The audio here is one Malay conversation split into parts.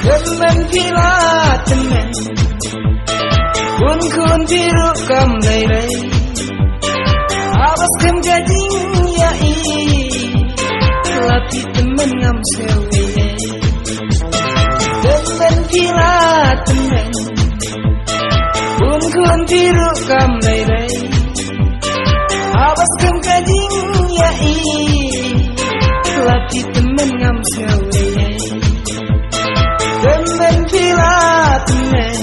Teman pila teman kun biru kam lay awas kam gading ya i lati teman ngam sewe teman pila teman kun biru kam lay awas kam gading ya i lati teman ngam sewe teman pila teman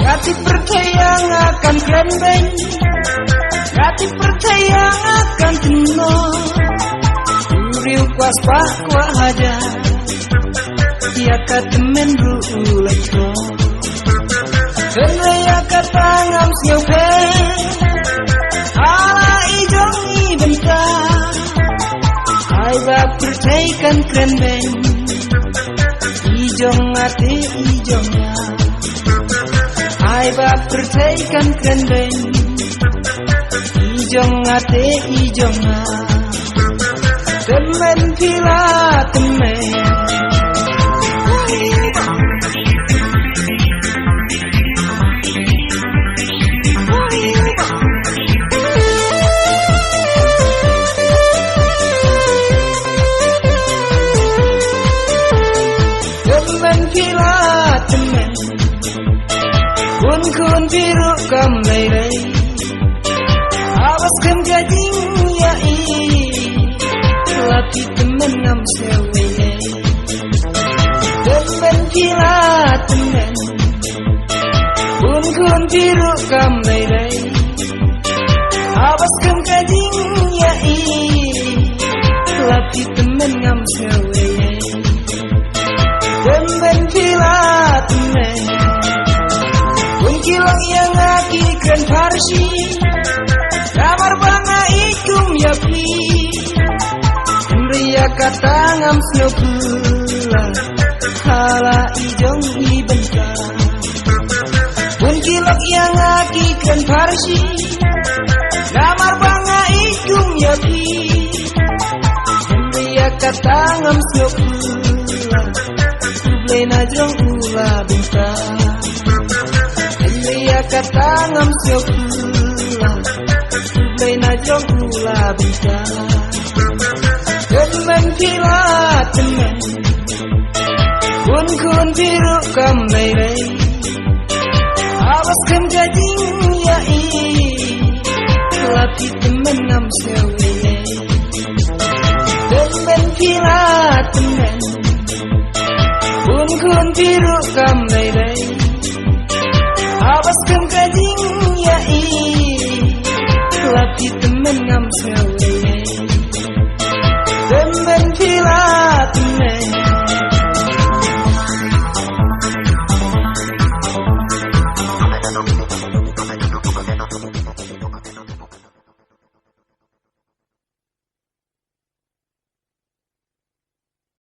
hati percaya akan grandband, hati percaya akan tenor. Uriu kuas pak kuah aja, ia kata menru lekro. Kenaya kata ngam siapa, ala ijong ibentar. Aiba percayakan grandband, ijong hati ijongnya. Aiba percayakan grandband, ijong ate ijonga. Teman pila teman, teman pila teman. Kun biru kam lay awas kam gading ya i lati teman ngam sewe teman pila teman kun biru kam lay awas kam gading ya i lati teman ngam sewe teman pila teman kilang yang aki keren parsi kamar banga ikum yapi ria kata ngam snopula hala ijong ibenka pun kilang yang aki keren parsi kamar banga ikum yapi ria kata ngam snopula kublena jong ula benka ia kata ngam siokula kublay na jong ula bisa teman pila teman kun biru kam lay awas kam gading ya i lati teman ngam sewe teman pila teman kun biru kam lay awas kam